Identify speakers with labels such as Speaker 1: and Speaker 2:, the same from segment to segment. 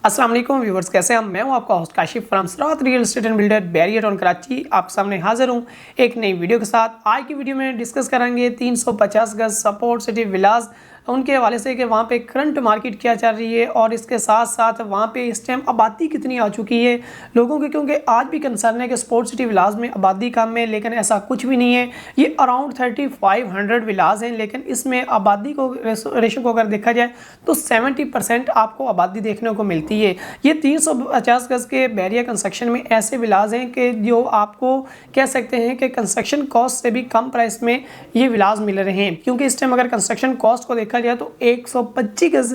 Speaker 1: अस्सलाम वालेकुम व्यूवर्स, कैसे हैं? मैं हूं आपका host Kashif from Sarat real estate and builder Bahria town Karachi. आपके सामने हाजिर हूं एक नई वीडियो के साथ। आज की वीडियो में डिस्कस करेंगे 350 गज सपोर्ट सिटी विलास उनके हवाले से कि वहाँ पे करंट मार्केट क्या चल रही है और इसके साथ साथ वहाँ पे इस टाइम आबादी कितनी आ चुकी है लोगों की, क्योंकि आज भी कंसर्न है कि स्पोर्ट सिटी विलास में आबादी कम है, लेकिन ऐसा कुछ भी नहीं है। ये अराउंड 3500 विलास हैं, लेकिन इसमें आबादी को रेशो को अगर देखा जाए तो 70% आपको आबादी देखने को मिलती है। ये 350 गज के बैरियर कंस्ट्रक्शन में ऐसे विलास हैं कि जो आपको कह सकते हैं कि कंस्ट्रक्शन कॉस्ट से भी कम प्राइस में ये विलास मिल रहे हैं, क्योंकि इस टाइम अगर कंस्ट्रक्शन कॉस्ट को देखा जाए तो 125 गज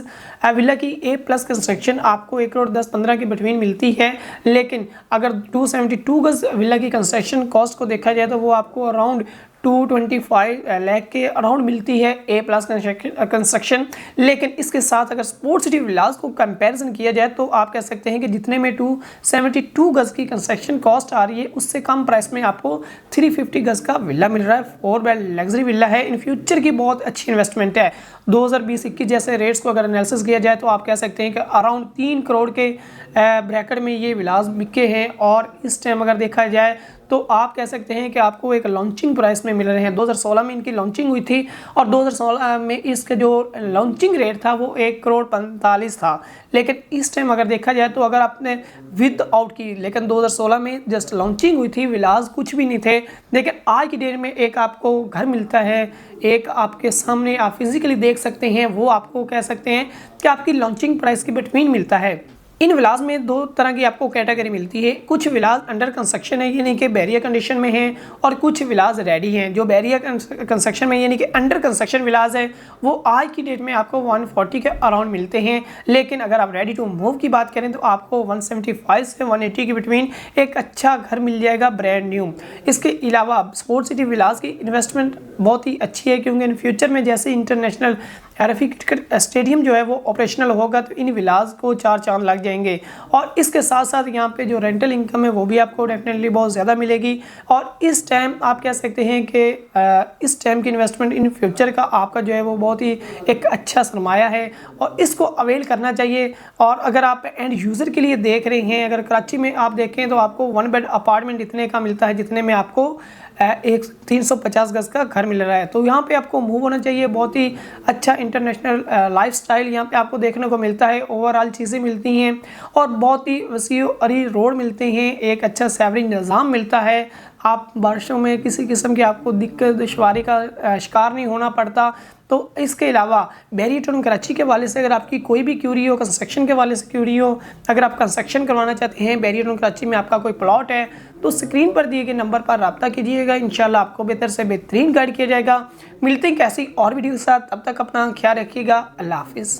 Speaker 1: विला की ए प्लस कंस्ट्रक्शन आपको 1 करोड़ 10-15 के बिटवीन मिलती है। लेकिन अगर 272 गज विला की कंस्ट्रक्शन कॉस्ट को देखा जाए तो वो आपको अराउंड 225 लाख के अराउंड मिलती है ए प्लस कंस्ट्रक्शन। लेकिन इसके साथ अगर स्पोर्ट सिटी विलास को कंपैरिजन किया जाए तो आप कह सकते हैं कि जितने में 272 गज की कंस्ट्रक्शन कॉस्ट आ रही है उससे कम प्राइस में आपको 350 गज का विला मिल रहा है। 4 बेड लग्जरी विला है, इन फ्यूचर की बहुत अच्छी इन्वेस्टमेंट है। 2020-21 जैसे रेट्स को अगर एनालिसिस किया जाए तो आप कह सकते हैं कि अराउंड 3 करोड़ के ब्रैकेट में ये विलास बिके हैं। और इस टाइम अगर देखा जाए तो आप कह सकते हैं कि आपको एक लॉन्चिंग प्राइस में मिल रहे हैं। 2016 में इनकी लॉन्चिंग हुई थी और 2016 में इसका जो लॉन्चिंग रेट था वो 1 करोड़ 45 था। लेकिन इस टाइम अगर देखा जाए तो अगर आपने विद आउट की, लेकिन 2016 में जस्ट लॉन्चिंग हुई थी, विलास कुछ भी नहीं थे। लेकिन आज की डेट में एक आपको घर मिलता है, एक आपके सामने आप फिजिकली देख सकते हैं, वो आपको कह सकते हैं कि आपकी लॉन्चिंग प्राइस के बिटवीन मिलता है। इन विलास में दो तरह की आपको कैटेगरी मिलती है। कुछ विलास अंडर कंस्ट्रक्शन है यानी कि बैरियर कंडीशन में हैं, और कुछ विलास रेडी हैं। जो बैरियर कंस्ट्रक्शन में यानी कि अंडर कंस्ट्रक्शन विलास है वो आज की डेट में आपको 140 के अराउंड मिलते हैं। लेकिन अगर आप रेडी टू मूव की बात करें तो आपको 175 से 180 के बिटवीन एक अच्छा घर मिल जाएगा ब्रांड न्यू। इसके अलावा स्पोर्ट सिटी विलास की इन्वेस्टमेंट बहुत ही अच्छी है, क्योंकि इन फ्यूचर में जैसे इंटरनेशनल RFI क्रिकेट स्टेडियम जो है वो ऑपरेशनल होगा तो इन विलास को 4 चांद लग जाएंगे। और इसके साथ साथ यहाँ पे जो रेंटल इनकम है वो भी आपको डेफिनेटली बहुत ज़्यादा मिलेगी। और इस टाइम आप कह सकते हैं कि इस टाइम की इन्वेस्टमेंट इन फ्यूचर का आपका जो है वो बहुत ही एक अच्छा सरमाया है और इसको अवेल करना चाहिए। और अगर आप एंड यूज़र के लिए देख रहे हैं, अगर कराची में आप देखें तो आपको 1 बेड अपार्टमेंट इतने का मिलता है जितने में आपको एक 350 गज का घर मिल रहा है। तो यहाँ पे आपको मूव होना चाहिए। बहुत ही अच्छा इंटरनेशनल लाइफस्टाइल यहाँ पे आपको देखने को मिलता है। ओवरऑल चीज़ें मिलती हैं और बहुत ही वसीअ अरी रोड मिलते हैं। एक अच्छा सैवरेज निज़ाम मिलता है। आप बारिशों में किसी किस्म की आपको दिक्कत दुश्वारी का शिकार नहीं होना पड़ता। तो इसके अलावा बैरियर टाउन कराची के वाले से अगर आपकी कोई भी क्यूरी हो, कंस्ट्रक्शन के वाले से क्यूरी हो, अगर आप कंस्ट्रक्शन करवाना चाहते हैं बैरियर टाउन कराची में, आपका कोई प्लॉट है तो स्क्रीन पर दिए गए नंबर पर रब्ता कीजिएगा। इंशाल्लाह आपको बेहतर से बेहतरीन गाइड किया जाएगा। मिलते हैं कैसी और वीडियो के साथ, तब तक अपना ख्याल रखिएगा। अल्लाह हाफिज़।